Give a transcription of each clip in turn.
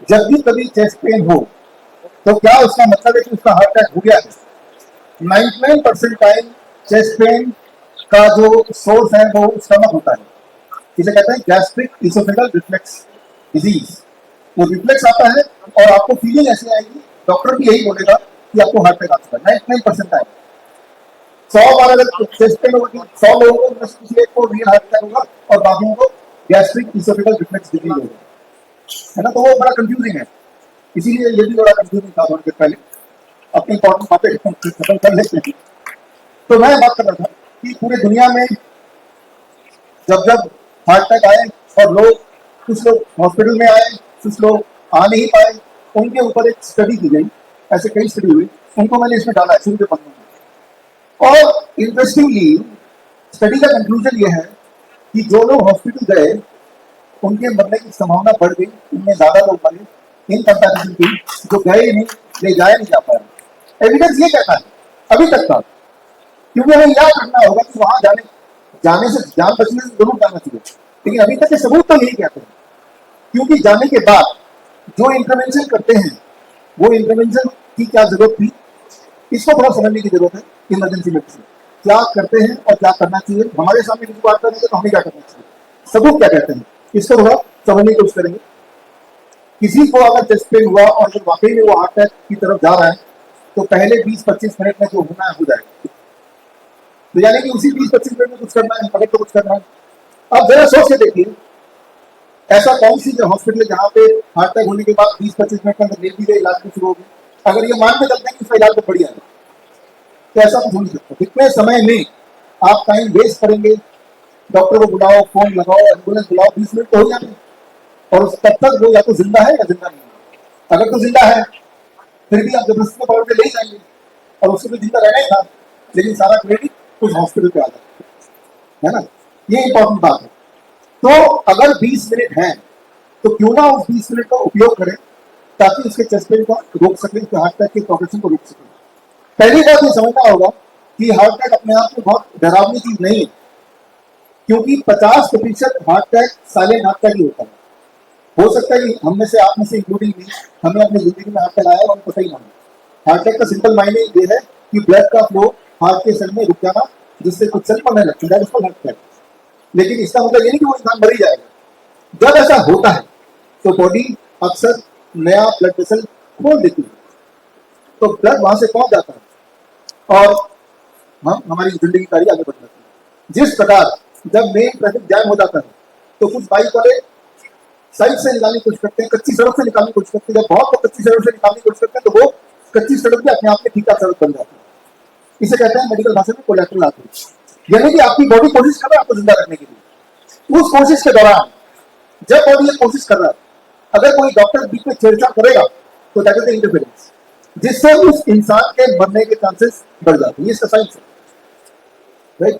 जब भी कभी चेस्ट पेन हो तो क्या उसका मतलब है कि उसका हार्ट अटैक हो गया है? 99% टाइम चेस्ट पेन का जो सोर्स है वो स्टमक होता है, जिसे कहते हैं गैस्ट्रिक इसोफेगल रिफ्लेक्स डिजीज। वो रिफ्लेक्स आता है और आपको फीलिंग ऐसी आएगी, डॉक्टर भी यही बोलेगा कि आपको हार्ट अटैक आ चुका है। 99% टाइम 100 बार अगर चेस्ट पेन होगी, 100 लोगों को उनमें से किसी एक को रियल हार्ट अटैक होगा और बाकियों को गैस्ट्रिक इसोफेगल रिफ्लेक्स डिजीज होगा, है ना। तो वो बड़ा कंफ्यूजिंग है, इसीलिए ये भी बड़ा कंफ्यूजिंग था थोड़ी देर पहले। अपनी इंपॉर्टेंट बातें खत्म कर लेते हैं। तो मैं बात कर रहा था कि पूरी दुनिया में जब जब हार्ट अटैक आए और लोग, कुछ लोग हॉस्पिटल में आए, कुछ लोग आ नहीं पाए, उनके ऊपर एक स्टडी की गई। ऐसे कई स्टडी हुई, उनको मैंने इसमें डाला शुरू के पन्नों में। और इंटरेस्टिंगली स्टडी का कंक्लूजन ये है कि जो लोग हॉस्पिटल गए उनके मरने की संभावना बढ़ गई, उनमें ज्यादा लोग मरे इन कंपैरिजन की जो गए नहीं, ले जाया नहीं जा पाया। एविडेंस ये कहता है अभी तक का, क्योंकि हमें याद रखना होगा कि वहां जाने से, जान बचने से जरूर जाना चाहिए, लेकिन अभी तक के सबूत तो यही कहते हैं। क्योंकि जाने के बाद जो इंटरवेंशन करते हैं वो इंटरवेंशन की क्या जरूरत थी, इसको थोड़ा समझने की जरूरत है। इमरजेंसी मेडिसिन क्या करते हैं और क्या करना चाहिए, हमारे सामने किसी बात करेंगे तो हमें क्या करना चाहिए, सबूत क्या कहते हैं, इसको थोड़ा समझने की कोशिश करेंगे। किसी को अगर चेस्ट पेन हुआ और अगर वाकई में वो हार्ट अटैक की तरफ जा रहा है तो पहले 20-25 मिनट में जो होना है हो जाएगा। तो यानी कि उसी 20-25 मिनट में कुछ करना है, अगर तो कुछ करना है। अब जरा सोच के देखिए, ऐसा कौन सी हॉस्पिटल है जहाँ पे हार्ट अटैक होने के बाद 20-25 मिनट के अंदर ले दी गई, इलाज भी शुरू हो गया। अगर ये मान के चलते हैं कि इसका इलाज तो बढ़िया है, तो ऐसा कुछ हो नहीं सकता। कितने समय में आप टाइम वेस्ट करेंगे, डॉक्टर को बुलाओ, फोन लगाओ, एम्बुलेंस बुलाओ, 20 मिनट तो हो जाएंगे। और तब तक वो या तो जिंदा है या जिंदा नहीं है। अगर तो जिंदा है फिर भी आप जबरदस्ती में पकड़ के ले जाएंगे, और उसको तो जिंदा रहना ही था, लेकिन सारा क्रेडिट उस हॉस्पिटल पे आ जाता है ना। ये इंपॉर्टेंट बात है। तो अगर 20 मिनट है तो क्यों ना उस 20 मिनट का उपयोग करें ताकि उसके चेस्ट पेन को रोक सकें, उसके हार्ट अटैक के प्रोग्रेशन को रोक सकें। पहली बात ये समझना होगा कि हार्ट अटैक अपने आप में बहुत डरावनी चीज नहीं है, क्योंकि 50% heart attack silent heart attack ही होता है। हो सकता है कि हम में से, आप में से इंक्लूडिंग मी, हमें अपनी जिंदगी में हार्ट अटैक आया और हमें पता ही ना हो। हार्ट अटैक का सिंपल मायने ये है कि ब्लड का फ्लो हार्ट के सेल में रुक जाना, जिससे कुछ सेल मरने लगते हैं, उसको हार्ट अटैक। लेकिन इसका मतलब ये नहीं कि वो इंसान मर ही जाएगा। जब ऐसा होता है तो बॉडी अक्सर नया ब्लड वेसल खोल देती है, तो ब्लड वहां से पहुंच जाता है और हम हमारी जिंदगी कारी आगे बढ़ जाती है। जिस प्रकार जब मेन ट्रैफिक जैम हो जाता है तो कुछ बाइक वाले साइड से निकालने की कोशिश करते हैं, कच्ची सड़क से निकालने की कोशिश करते हैं। जब बहुत लोग कच्ची सड़क से निकालने की कोशिश करते हैं तो वो कच्ची सड़क भी अपने आप में ठीक सड़क बन जाती है। इसे कहते हैं मेडिकल भाषा में कोलैटरल आउटरीच। यानी कि आपकी बॉडी कोशिश कर रहा है आपको जिंदा रखने के लिए, उस कोशिश के दौरान जब बॉडी ये कोशिश कर रहा है, अगर कोई डॉक्टर बीच में छेड़छाड़ करेगा तो दैट इज द इंटरफेरेंस, जिससे उस इंसान के मरने के चांसेस बढ़ जाते हैं। ये इसका साइंस है, राइट।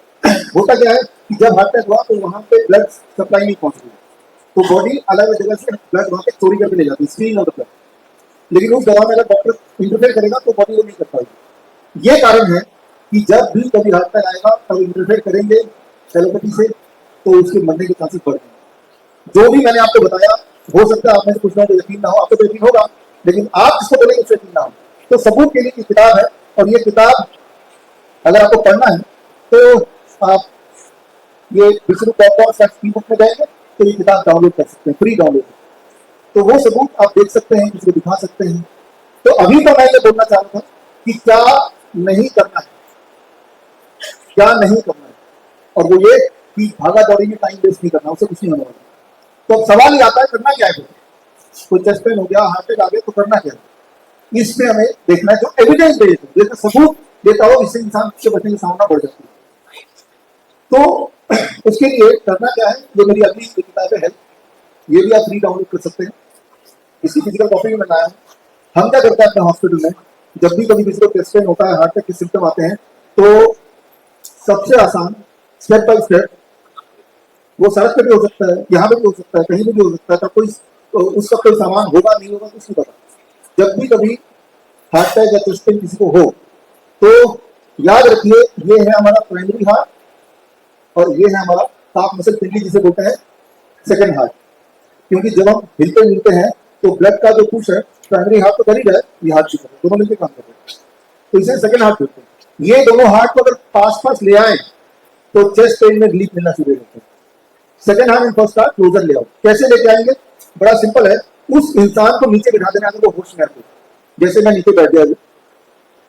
होता क्या है कि जब हार्ट अटैक हुआ तो वहां पे ब्लड सप्लाई नहीं पहुंच रही, तो बॉडी अलग अलग जगह से ब्लड वहां पे चोरी करके ले जाती है, स्क्रीन ऑफ द ब्लड। लेकिन उस दौरान अगर डॉक्टर इंटरफेयर करेगा तो बॉडी वो नहीं कर पाएगी। ये कारण है कि जब भी कभी हार्ट अटैक आएगा तब इंटरफेयर करेंगे टेलीपैथी से तो उसके मरने के चांसेस बढ़ जाएंगे। जो भी मैंने आपको बताया, हो सकता है आप में से कुछ लोगों को यकीन ना हो, आपको तो यकीन होगा, लेकिन आप जिसको बोलेंगे उसको यकीन ना हो। तो सबूत के लिए की किताब है, और ये किताब अगर आपको पढ़ना है तो आप ये विष्णु.com/ebook में जाएंगे तो ये किताब डाउनलोड कर सकते हैं, फ्री डाउनलोड। तो वो सबूत आप देख सकते हैं, उसको दिखा सकते हैं। तो अभी तो मैं ये बोलना चाह रहा था कि क्या नहीं करना है, क्या नहीं करना है, और वो ये कि भागा दौड़ी में टाइम वेस्ट नहीं करना, उससे कुछ नहीं होने वाला। तो अब सवाल ये आता है करना क्या है। कोई चेस्ट पेन हो गया, हार्ट अटैक आ गया, तो करना क्या है। इसमें हमें देखना है जो एविडेंस बेस्ड हो, जैसे सबूत देता हो, इससे इंसान से बचने की संभावना बढ़ जाती है। तो उसके लिए करना क्या है, जो मेरी अगली किताबें है ये भी आप फ्री डाउनलोड कर सकते हैं, इसकी फिजिकल कॉपी भी बनाया है। हम क्या करते हैं अपने हॉस्पिटल में, जब भी कभी किसी को चेस्ट पेन होता है, हार्ट अटैक के सिम्टम आते हैं, तो सबसे आसान स्टेप बाय स्टेप, वो सड़क पे भी हो सकता है, यहाँ पे भी हो सकता है, कहीं भी हो सकता है, तो कोई उसका कोई सामान होगा नहीं होगा कुछ नहीं पता। जब भी कभी हार्ट अटैक या चेस्ट पेन किसी को हो तो याद रखिए, ये है हमारा प्राइमरी हार्ट और ये है हमारा ताप मसल पिंडली जिसे बोलते हैं सेकंड हार्ट। क्योंकि जब हम हिलते मिलते हैं तो ब्लड का जो पुश है प्राइमरी हार्ट तो कर ही रहा है, ये हार्ट भी कर रहा है, दोनों मिलकर काम कर रहे हैं, तो इसे सेकंड हार्ट बोलते हैं। ये दोनों हार्ट को अगर पास पास ले आए तो चेस्ट पेन में रिलीफ मिलना शुरू होता है। Second heart and first heart closure ले आओ, कैसे लेके आएंगे? बड़ा सिंपल है, उस इंसान को नीचे बिठा देना, अगर वो होश में आते, जैसे मैं नीचे बैठ गया हूं,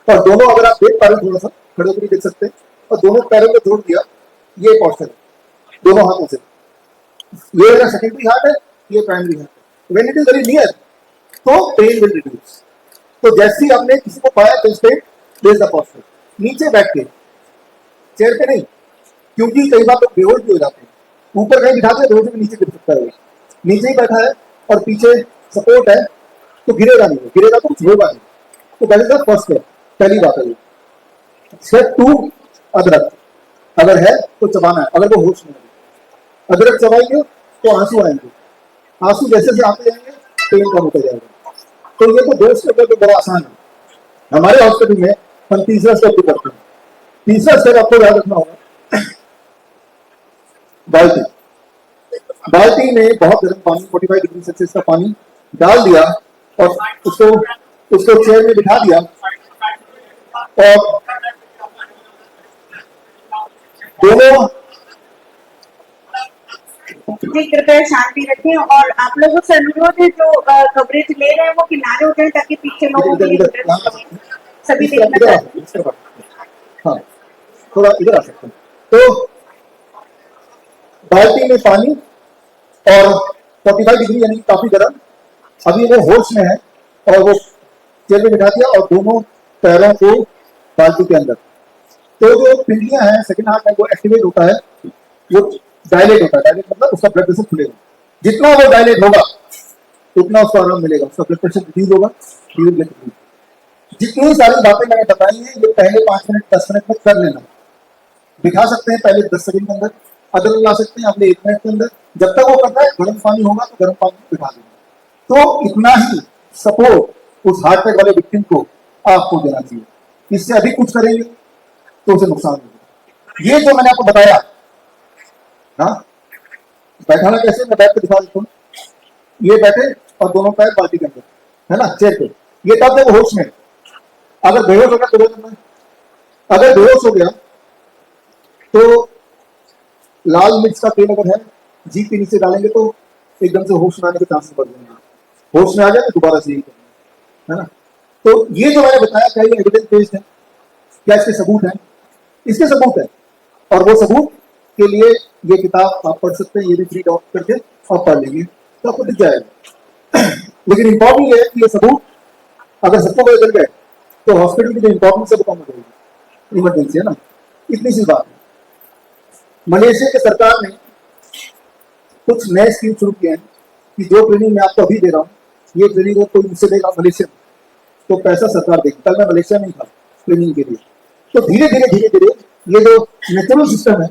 और दोनों अगर आप देख पा रहे थोड़ा सा खड़े होकर देख सकते हैं, और दोनों पैरों को जोड़ दिया, ये पोस्चर है दोनों हाथों से, ये अगर सेकेंडरी हार्ट है, ये प्राइमरी हार्ट है। When it is very near तो पेन विल रिड्यूस। तो जैसे ही आपने किसी को पाया तो स्टे प्लेस द पोस्चर, नीचे बैठ के, चेयर पे नहीं, क्योंकि कई बार तो बेहोश भी हो जाते हैं, ऊपर कहीं बिठा दे बेहोश भी नीचे गिर सकता है, नीचे ही बैठा है और पीछे सपोर्ट है तो गिरेगा नहीं, गिरेगा तो कुछ होगा नहीं। तो that is the first step, पहली बात है। स्टेप 2, अदरक अगर है तो चबाना है, अगर वो होश में है, अदरक चबाएंगे तो आंसू आएंगे, आंसू जैसे जैसे आते जाएंगे पेन कम होता जाएगा। तो ये तो दो स्टेप है, तो बड़ा आसान है। हमारे हॉस्पिटल में हम तीसरा स्टेप भी करते हैं। तीसरा स्टेप आपको याद रखना होगा, बाल्टी, बाल्टी में बहुत गर्म पानी 45 डिग्री सेल्सियस का पानी डाल दिया और उसको चेयर में बिठा दिया, और दोनों जी कृपया शांति रखें, और आप लोगों से अनुरोध है जो कवरेज ले रहे हैं वो किनारे हो जाए ताकि पीछे लोगों के लिए सभी देखना चाहते हैं। हाँ, थोड़ा इधर आ सकते हैं। तो बाल्टी में पानी और 45 डिग्री यानी काफी गर्म, अभी वो होश में है और वो चेयर में बिठा दिया और दोनों पैरों को बाल्टी के अंदर, तो जो पिंडलियां हैं सेकंड हार्ट में वो एक्टिवेट होता है, वो डायलेट होता है, डायलेट मतलब उसका ब्लड प्रेशर खुलेगा, जितना वो डायलेट होगा उतना उसको आराम मिलेगा, उसका ब्लड प्रेशर रिड्यूस होगा, जितनी सारी बातें मैंने बताई हैं ये पहले 5 मिनट 10 मिनट में कर लेना। दिखा सकते हैं पहले 10 सेकंड के अंदर, अदरक ला सकते हैं अगले 1 मिनट के अंदर, जब तक वो करता है गर्म पानी होगा तो गर्म पानी में बिठा देना। तो इतना ही सपोर्ट उस हार्ट अटैक वाले विक्टिम को आपको देना चाहिए, इससे अधिक कुछ करेंगे तो उसे नुकसान होगा। ये जो मैंने आपको बताया, हाँ, बैठाना कैसे, मैं बैठ के दिखा देता हूँ, ये बैठे और दोनों पैर बाल्टी के अंदर है ना, चेयर पे, ये तब जब होश में, अगर बेहोश हो गया तो करना है, अगर बेहोश हो गया तो लाल मिर्च का तेल अगर है जीभ के नीचे डालेंगे तो एकदम से होश में आने के चांसेस बढ़ जाएंगे, होश में आ जाए तो दोबारा से यही करना है ना। तो ये जो मैंने बताया क्या ये एविडेंस बेस्ड है, क्या इसके सबूत हैं? इसके सबूत है, और वो सबूत के लिए ये किताब आप पढ़ सकते हैं, ये भी फ्री डाउन करके आप पढ़ लीजिए तो आपको दिख जाएगा। लेकिन इंपॉर्टेंट ये है कि ये सबूत अगर सबको पता चल गए तो हॉस्पिटल की जो इंपॉर्टेंस है वो कम हो जाएगी, इमरजेंसी है ना, इतनी सी बात है। मलेशिया की सरकार ने कुछ नए स्कीम शुरू किए हैं कि जो ट्रेनिंग मैं आपको अभी दे रहा हूँ, ये ट्रेनिंग कोई मुझसे देगा मलेशिया में तो पैसा सरकार देगी। कल मैं मलेशिया में ही था ट्रेनिंग के लिए, तो धीरे धीरे ये जो नेचुरल सिस्टम है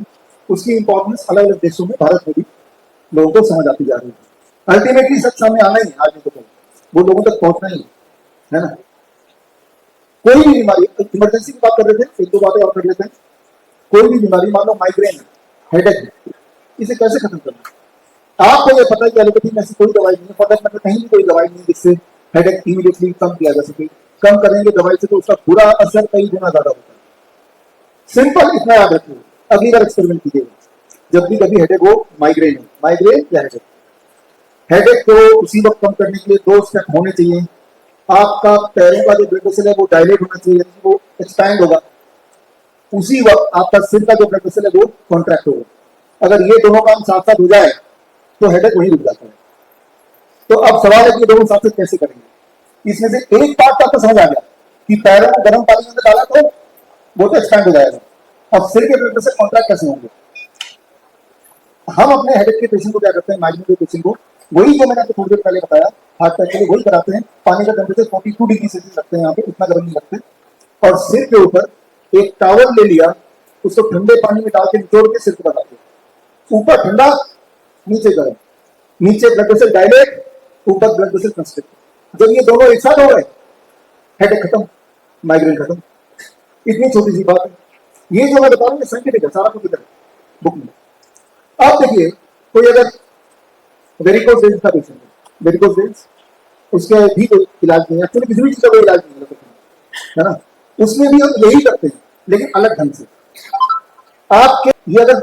उसकी इंपॉर्टेंस अलग अलग देशों में, भारत में भी लोगों को समझ आती जा रही है। अल्टीमेटली सब सामने आना ही आज तो वो लोगों तक पहुंचना ही है ना। कोई भी बीमारी, इमरजेंसी की बात कर रहे थे, एक दो बातें और कर लेते हैं। कोई भी बीमारी, मान लो माइग्रेन, हेडेक, इसे कैसे खत्म करना? आपको ये पता है कि एलोपैथी में ऐसी कोई दवाई नहीं है, फॉर दैट मैटर कहीं भी कोई दवाई नहीं जिससे हेडेक इमीडिएटली कम किया जा सके। कम करेंगे दवाई से तो उसका बुरा असर कई गुना ज्यादा होता है। सिंपल इतना याद रखिए, अगली बार एक्सपेरिमेंट कीजिएगा जब भी कभी हेडेक हो, माइग्रेन या हेडेक को उसी वक्त कम करने के लिए 2 स्टेप होने चाहिए। आपका पैरों का जो ब्लड वेसल है वो डायलेट होना चाहिए, वो एक्सपैंड होगा, उसी वक्त आपका सिर का जो ब्लड वेसल है वो कॉन्ट्रैक्ट होगा। अगर ये दोनों काम साथ साथ हो जाए तो हेडेक वहीं रुक जाता है। तो अब सवाल है कि दोनों साथ साथ कैसे करेंगे? इसमें से एक पार्ट आपको समझ आ गया कि पैरों को गर्म पानी में डाला तो वो तो एक्सपैंड हो जाएगा। अब सिर के ब्लड वेसल कॉन्ट्रैक्ट कैसे होंगे? हम अपने हेडेक के पेशेंट को क्या करते हैं, माइग्रेन के पेशेंट को, वही जो मैंने आपको थोड़ी देर पहले बताया, हार्ट अटैक के लिए वही कराते हैं। पानी का टेम्परेचर 42 डिग्री सेल्सियस रखते हैं, यहाँ पे इतना गर्म नहीं रखते, और सिर के ऊपर एक टॉवल ले लिया, उसको ठंडे पानी में डाल के निचोड़ के सिर को लगाते, ऊपर ठंडा नीचे गर्म, नीचे ब्लड वेसल डायलेट, ऊपर ब्लड वेसल कंस्ट्रिक्ट। जब ये दोनों एक साथ हो गए, हेडेक खत्म, माइग्रेन खत्म। इतनी छोटी सी बात है। ये जो मैं बता रहा हूँ साइंटिफिक है, सारा कुछ बुक में। अब देखिए, कोई अगर वेरिकोज वेन्स का पेशेंट है, वेरिकोज वेन्स उसके भी कोई इलाज नहीं है, एक्चुअली किसी भी चीज का कोई इलाज नहीं है ना, उसमें भी हम यही करते हैं लेकिन अलग ढंग से। आपके ये अगर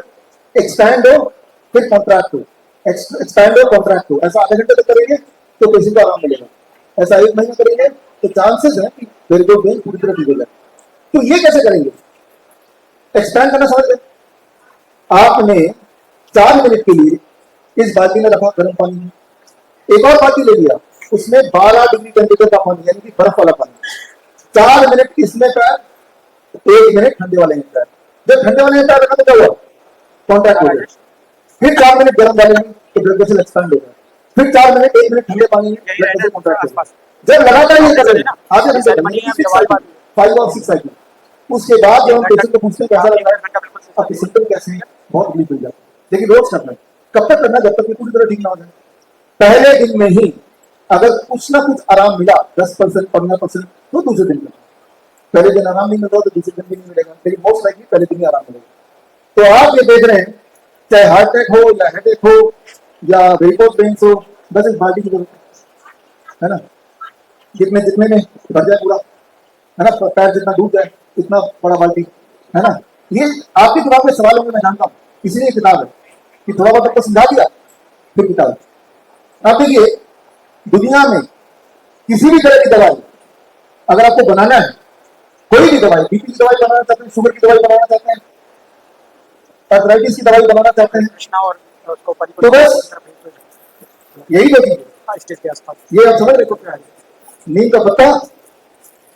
एक्सपैंड हो फिर कॉन्ट्रैक्ट हो, एक्सपैंड हो कॉन्ट्रैक्ट हो, ऐसा आधे घंटे तक करेंगे तो पेशेंट को आराम मिलेगा, ऐसा 1 महीना करेंगे तो चांसेस है कि वेरिकोज वेन पूरी तरह ठीक हो जाए। तो ये कैसे करेंगे, एक्सपैंड करना समझ गए। आपने 4 मिनट के लिए इस बाल्टी में रखा गर्म पानी, एक और बाल्टी ले लिया, उसमें 12 डिग्री टेम्परेचर का पानी यानी कि बर्फ वाला पानी, 4 मिनट इसमें पैर, 1 मिनट ठंडे वाले में पैर। जब ठंडे वाले में पैर रखा तो क्या हुआ, कॉन्टैक्ट हो गया। फिर 4 मिनट गर्म वाले में तो ब्लड वेसल एक्सपैंड हो गया, फिर 4 मिनट 1 मिनट ठंडे पानी में ब्लड वेसल कॉन्ट्रैक्ट हो गया। जब लगातार ये कर रहे हैं आधे घंटे 5 और 6 साइकिल, उसके बाद जब हम पेशेंट को पूछते हैं कैसा लग रहा है, आपके सिम्टम कैसे हैं, बहुत रिलीफ मिल जाता है। लेकिन रोज करना है, कब तक करना, जब तक कि पूरी तरह ठीक ना हो जाए। पहले दिन में ही अगर कुछ ना कुछ आराम मिला 10% 15%, तो दूसरे दिन करना। पहले दिन आराम नहीं मिल रहा तो दूसरे दिन भी नहीं मिलेगा, लेकिन मोस्ट लाइकली पहले दिन ही आराम मिलेगा। तो आप ये देख रहे हैं चाहे हार्ट अटैक हो या हेडेक हो या वेरिकोज वेन्स हो, बस इस बाल्टी की जरूरत है ना, जितने जितने में भर जाए पूरा, है ना, पैर जितना डूब जाए इतना बड़ा बाल्टी, है ना। ये आपके दिमाग में सवाल होंगे, मैं जानता हूँ, इसीलिए किताब है कि थोड़ा बहुत आपको समझा दिया फिर किताब। आप देखिए दुनिया में किसी भी तरह की दवाई अगर आपको बनाना है, कोई भी दवाई, बीपी की दवाई बनाना चाहते हैं, शुगर की दवाई बनाना चाहते हैं, आर्थराइटिस की दवाई बनाना चाहते हैं, तो बस यही देखिए, ये आप समझ रहे हो क्या है, नीम का पत्ता,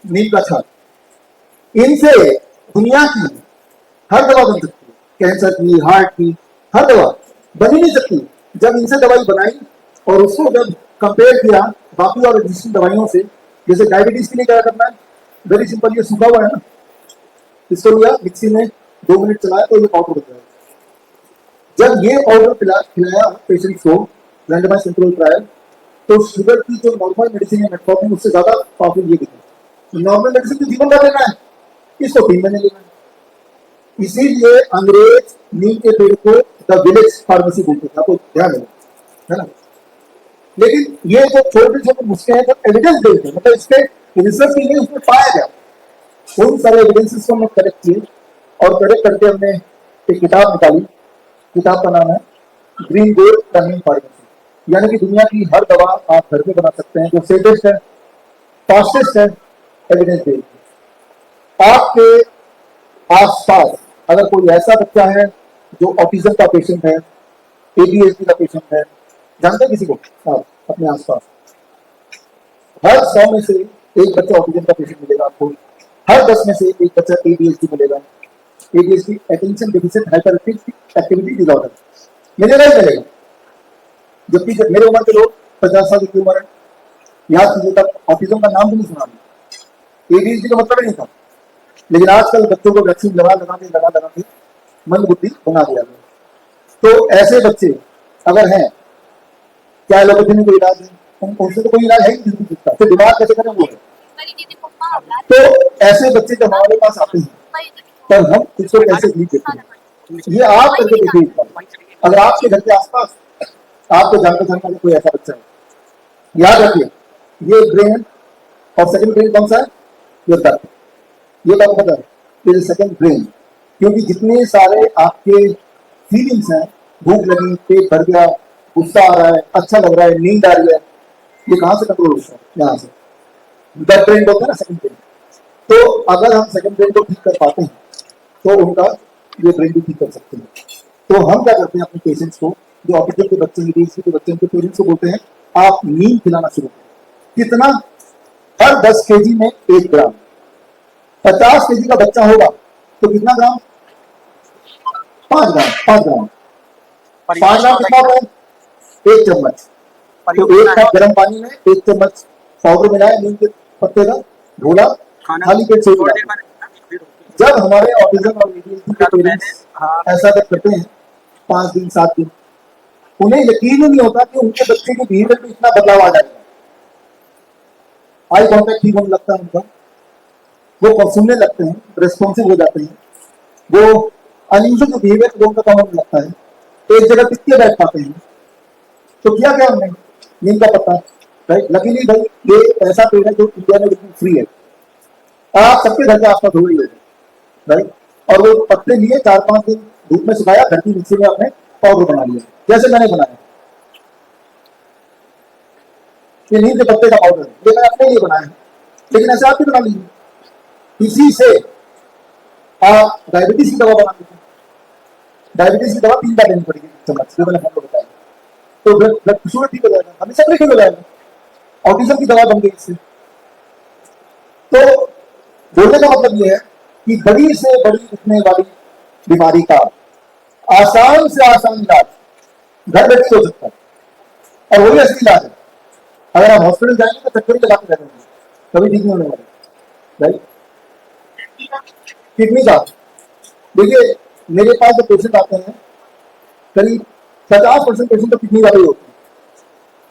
नीम का छाल, इनसे दुनिया की हर दवा बन सकती है, कैंसर की, हार्ट की, हर दवा बन ही नहीं सकती। जब इनसे दवाई बनाई और उसको जब कंपेयर किया बाकी और एग्जिस्टिंग दवाइयों से, जैसे डायबिटीज के लिए क्या करना है, वेरी सिंपल, ये सूखा हुआ है ना, इसको लिया मिक्सी में 2 मिनट चलाया तो ये पाउडर बन जाएगा। जब ये पाउडर खिलाया पेशेंट को रैंडमाइज्ड कंट्रोल ट्रायल, तो शुगर की जो नॉर्मल मेडिसिन है मेटफॉर्मिन, उससे ज्यादा पावरफुल ये दिखा। नॉर्मल मेडिसिन तो जीवन भर लेना है, इसको 3 महीने लेना है। इसीलिए अंग्रेज नीम के पेड़ को द विलेज फार्मेसी बोलते थे, आपको ध्यान है ना। लेकिन ये जो छोटे छोटे नुस्खे हैं, तो एविडेंस बेस्ड है, मतलब इसके रिसर्च के लिए उसमें पाया गया, उन सारे एविडेंसेस को हमने कलेक्ट किए और कलेक्ट करके हमने एक किताब निकाली। किताब का नाम है green gold the Neem pharmacy, यानी कि दुनिया की हर दवा आप घर पे बना सकते हैं, जो सेफेस्ट है, फास्टेस्ट है, एविडेंस बेस्ड। आपके आसपास अगर कोई ऐसा बच्चा है जो ऑटिज्म का पेशेंट है, एडीएचडी का पेशेंट है, जानते हैं किसी को आप अपने आसपास, हर 100 में से एक बच्चा ऑटिज्म का पेशेंट मिलेगा आपको, हर 10 में से एक बच्चा एडीएचडी मिलेगा, ADHD attention deficit hyper activity disorder, मिलेगा ही मिलेगा। जबकि जब मेरे उम्र के लोग 50 साल की उम्र है, याद कीजिए तब ऑटिज्म का नाम भी नहीं सुना, एडीएचडी का मतलब नहीं था, लेकिन आजकल बच्चों को वैक्सीन लगा के मंद बुद्धि बना दिया गया। तो ऐसे बच्चे अगर हैं, क्या एलोपैथी में कोई इलाज है, उनसे तो कोई इलाज है ही नहीं, फिर दिमाग कैसे करें वो। तो ऐसे बच्चे जब हमारे पास आते हैं तब हम इसको कैसे ठीक करते हैं, ये आप करके देखिए। अगर आपके घर के आसपास आपको जानते कोई ऐसा बच्चा है, याद रखिए ये ब्रेन और सेकंड ब्रेन कौन सा है, ये दर्द, ये बात पता है, सेकंड ब्रेन। क्योंकि जितने सारे आपके फीलिंग्स हैं, भूख लगी, पेट भर गया, गुस्सा आ रहा है, अच्छा लग रहा है, नींद आ रही है, ये कहाँ से कंट्रोल होता है, यहाँ से द ब्रेन बोलते हैं ना, सेकंड ब्रेन। तो अगर हम सेकंड ब्रेन को ठीक कर पाते हैं तो उनका ये ब्रेन भी ठीक कर सकते हैं। तो हम क्या करते हैं अपने पेशेंट्स को, जो ऑटिज्म के बच्चे, एडीएचडी के बच्चे, उनके पेरेंट्स को बोलते हैं आप नीम खिलाना शुरू करें। कितना, हर 10 केजी में 1 ग्राम। 50 केजी का बच्चा होगा तो कितना ग्राम, 5 ग्राम। 5 ग्राम कितना होता है, 1 चम्मच। तो 1 कप गर्म पानी में 1 चम्मच पाउडर मिलाया नीम के पत्ते का, घोला, खाली पेट से। जब हमारे ऑटिज्म और एडीएचडी के पेरेंट्स ऐसा जब करते हैं 5 दिन 7 दिन, उन्हें यकीन ही नहीं होता कि उनके बच्चे के बिहेवियर में इतना बदलाव आ जाएगा। आई कॉन्टेक्ट ठीक होने लगता है उनका, वो सुनने लगते हैं, रेस्पॉन्सिव हो जाते हैं, वो अनयूजुअल जो बिहेवियर उनका कम होने लगता है, एक जगह टिक के बैठ पाते हैं। तो किया क्या हमने, नीम का पत्ता राइट। लकीली भाई ये ऐसा पेड़ है जो इंडिया में बिल्कुल फ्री है, आप सबके घर के आसपास हो रही है, राइट। और वो पत्ते लिए 4-5 दिन धूप में सुखाया, घर की मिक्सी में आपने पाउडर बना लिया, जैसे मैंने बनाया। ये नीम के पत्ते का पाउडर है, ये मैंने अपने लिए बनाया है, लेकिन ऐसे आप भी बना लीजिए। इसी से आप डायबिटीज की दवा बना लीजिए। डायबिटीज की दवा 3 बार लेनी पड़ेगी चम्मच, जो मैंने आपको बताया, तो ब्लड शुगर ठीक हो जाएगा, हमेशा ठीक हो जाएगा। ऑटिज्म की दवा बन गई इससे। तो बोलने का मतलब ये है कि बड़ी से बड़ी दिखने वाली बीमारी का आसान से आसान इलाज घर बैठे हो सकता है, और वही असली इलाज है। अगर आप हॉस्पिटल जाएंगे तो चक्कर चला के रहेंगे, कभी ठीक नहीं होने वाला, राइट। किडनी का देखिए, मेरे पास जो पेशेंट आते हैं करीब 50% पेशेंट तो किडनी वाले ही होते हैं।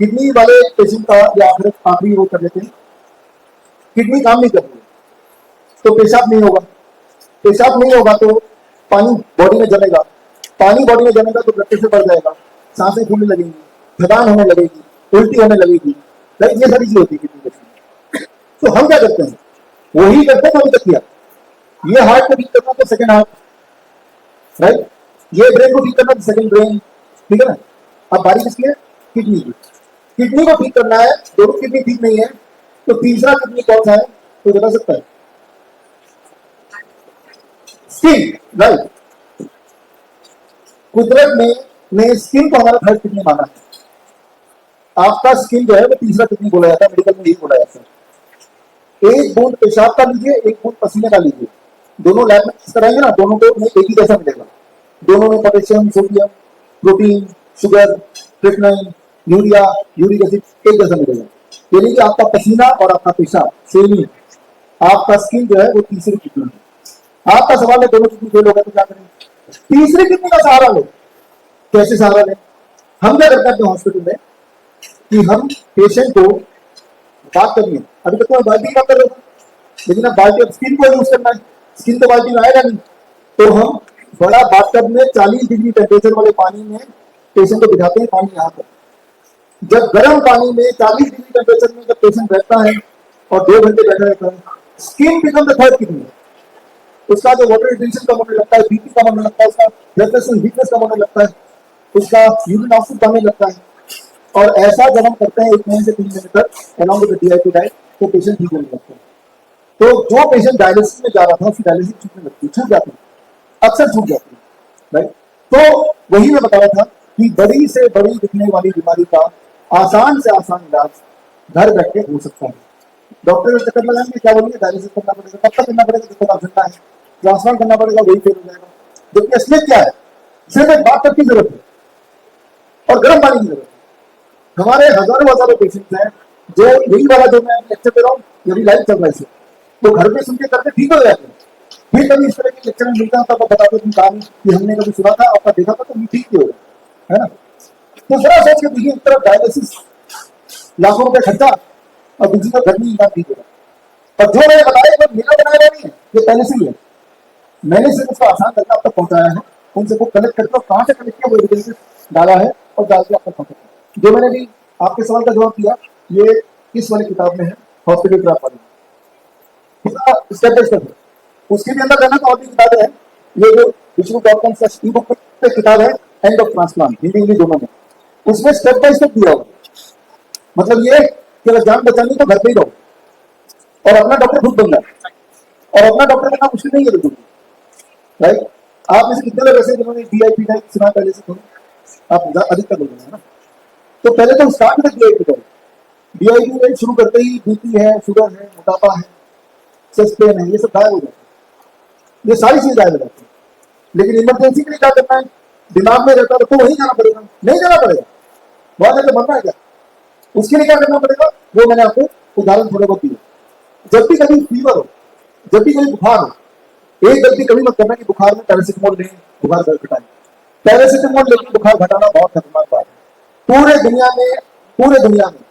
किडनी वाले पेशेंट का या आखिरी वो कर लेते हैं, किडनी काम नहीं कर रही तो पेशाब नहीं होगा, पेशाब नहीं होगा तो पानी बॉडी में जमेगा, पानी बॉडी में जमेगा तो ब्लड प्रेशर बढ़ जाएगा, सांसें फूलने लगेंगी, थकान होने लगेगी, उल्टी होने लगेगी, राइट। ये सारी चीज होती है किडनी में। तो हम क्या करते हैं, वही करते हैं अभी तक किया। ये हार्ट को ठीक करना तो सेकंड हार्ट, राइट। ये ब्रेन को ठीक करना तो सेकंड ब्रेन, ठीक है ना। अब बारी किसकी है, किडनी की। किडनी को ठीक करना है, दोनों किडनी ठीक नहीं है तो तीसरा किडनी कौन सा है, तो बता सकता है, स्किन, राइट। कुदरत ने स्किन को हमारा थर्ड किडनी माना है। आपका स्किन जो है वो तीसरा किडनी बोला जाता है, मेडिकल में यही बोला जाता है। एक बूंद पेशाब का लीजिए, एक बूंद पसीने का लीजिए, दोनों लैब में टेस्ट कराएंगे ना, दोनों को एक ही जैसा मिलेगा। दोनों में potassium, sodium, protein, sugar, creatinine, urea, uric acid एक जैसा मिलेगा। यानी कि आपका पसीना और आपका पेशाब सेम ही है। आपका स्किन जो है वो तीसरी किडनी है। आपका सवाल है दोनों किडनी फेल हो गए तो क्या करें, तीसरी किडनी का सहारा लो। कैसे सहारा लें, हम क्या करते हैं अपने हॉस्पिटल में कि हम पेशेंट को बात करनी है, अभी तक तो बाल्टी का कर रहे थे, लेकिन अब बाल्टी अब स्किन को यूज करना है, स्किन तो बाल्टी में आएगा नहीं, तो हम बड़ा बाथटब में 40 डिग्री टेम्परेचर वाले पानी में पेशेंट को बिठाते हैं, पानी यहाँ पर। जब गर्म पानी में 40 डिग्री टेम्परेचर में जब पेशेंट बैठता है और 2 घंटे बैठा रहता है, skin become the third kidney. उसका जो वाटर रिटेंशन कम होने लगता है, बीपी कम होने लगता है, उसका ब्लड प्रेशर वीकनेस कम होने लगता है, उसका यूरिन आउटपुट बढ़ने लगता है। और ऐसा जब हम करते हैं 1 महीने से 3 महीने तक अलॉन्ग विद DIP डाइट, तो पेशेंट ठीक होने लगता है। तो जो पेशेंट डायलिसिस में जा रहा था उसकी डायलिसिस छूटने लगती है, छूट जाती है, अक्सर छूट जाती है, राइट। तो वही मैं बता रहा था कि बड़ी से बड़ी दिखने वाली बीमारी का आसान से आसान इलाज घर बैठ के हो सकता है। डॉक्टर का चक्कर लगाएंगे, क्या बोलेंगे, डायलिसिस करना पड़ेगा, कब तक करना पड़ेगा, जब तक आप जिंदा है, ट्रांसप्लांट करना पड़ेगा, वही फेल हो जाएगा। जबकि असलियत क्या है, सिर्फ एक बात की जरूरत है और गर्म पानी की जरूरत है। हमारे हजारों पेशेंट्स हैं जो यही वाला जो मैं लेक्चर दे रहा हूँ, यदि लाइव चल रहा है, तो घर पे सुन के करके ठीक हो जाते हैं। फिर कभी इस तरह के लेक्चर में मिलता है तब आप बताते हैं कहानी कि हमने कभी सुना था, आपका देखा था, तो ठीक ही होगा, है ना। तो जरा सोच के देखिए, एक तरफ डायलिसिस लाखों रुपए खर्चा और दूसरी तरफ घर में इंसान ठीक होगा। और जो मैंने बताया वो मेरा बनाया नहीं है, ये पहले से ही है, मैंने सिर्फ उसको आसान करके आप तक पहुंचाया है। उनसे वो कलेक्ट करके कहाँ से कलेक्ट किया वो एविडेंस डाला है और डाल के आप तक पहुंचाया। जो मैंने भी आपके सवाल का जवाब दिया ये इस वाली किताब में है, हॉस्पिटल क्राफ्ट वाली, स्टेप बाय स्टेप। उसके भी अंदर रहना तो और भी किताबें हैं, ये जो विष्णु.com ई बुक पे किताब है end of transplant, Hindi English दोनों में, उसमें स्टेप बाय स्टेप दिया होगा। मतलब ये कि अगर जान बचानी तो घर पे ही रहो और अपना डॉक्टर खुद बन जाए, और अपना डॉक्टर करना मुश्किल नहीं है बिल्कुल, राइट। आप में से कितने लोग ऐसे जिन्होंने DIP डाइट सुना पहले से, आप अधिकतर लोग हैं ना। तो पहले तो स्टार्ट में DIP करो, DIP डाइट शुरू करते ही BP है, शुगर है, मोटापा है, चेस्ट पेन है, ये सब गायब हो जाता है, ये सारी चीज गायब हो जाती है। लेकिन इमरजेंसी के लिए क्या करना है, दिमाग में रहता है तो वहीं जाना पड़ेगा, नहीं जाना पड़ेगा, बहुत ज्यादा बनना है क्या, उसके लिए क्या करना पड़ेगा, वो मैंने आपको उदाहरण थोड़े बहुत दिए। जब भी कभी फीवर हो, जब भी कभी बुखार हो, एक गलती कभी मत करना कि बुखार में पैरासिटामोल लें, बुखार घटाएं। पैरासिटामोल लेकर बुखार घटाना बहुत खतरनाक बात है। पूरे दुनिया में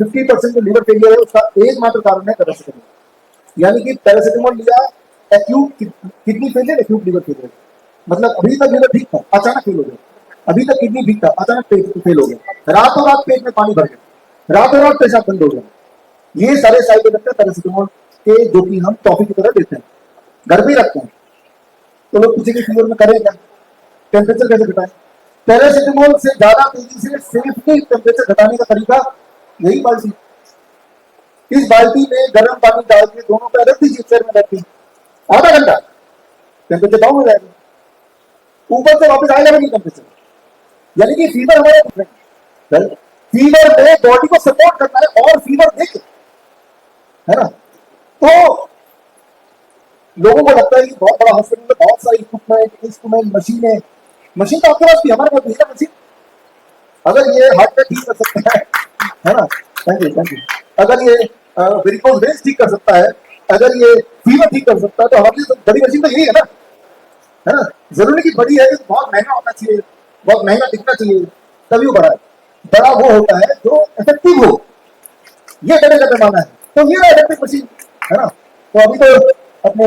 50% जो लीवर फेलियर है उसका एकमात्र कारण है पैरासिटामोल। यानी कि पैरासिटामोल लिया, acute kidney failure, acute liver failure, मतलब अभी तक लीवर ठीक था, अचानक फेल हो गया, अभी तक किडनी ठीक था, अचानक पेट फेल हो गया, रातों रात पेट में पानी भर गया, रातों रात पेशाब बंद हो गया। ये सारे साइड इफेक्ट है पैरासिटामोल के, जो कि हम टॉफी की तरह देते हैं, घर पे ही रखते हैं। तो लोग पूछेंगे फीवर में करें क्या, टेम्परेचर कैसे घटाएं? पैरासिटामोल से ज्यादा तेजी से सेफली टेम्परेचर घटाने का तरीका यही बाल्टी। इस बाल्टी में गर्म पानी डाल के दोनों पे अलग दीजिए, चेयर में रखिए, आधा घंटा टेम्परेचर डाउन हो जाएगा, ऊपर से वापस आएगा नहीं टेम्परेचर। यानी कि फीवर हमारे, फीवर में बॉडी को सपोर्ट करना है और फीवर देखे, है ना। तो लोगों को लगता है कि बहुत बड़ा हॉस्पिटल में बहुत सारी इंस्ट्रूमेंट मशीन तो आपके पास भी, हमारे पास भी है मशीन। अगर ये हार्ट पे ठीक कर सकता है ना, थैंक यू, अगर ये वेरिकोज वेन्स ठीक कर सकता है, अगर ये फीवर ठीक कर सकता है, तो हमारी तो बड़ी मशीन तो यही है ना। जरूरी की बड़ी है कि बहुत महंगा होना चाहिए, बहुत महंगा दिखना चाहिए, तभी वो बड़ा है। बड़ा वो होता है जो इफेक्टिव हो, ये बड़े का पैमाना है। तो ये इफेक्टिव मशीन है ना। तो अभी तो अपने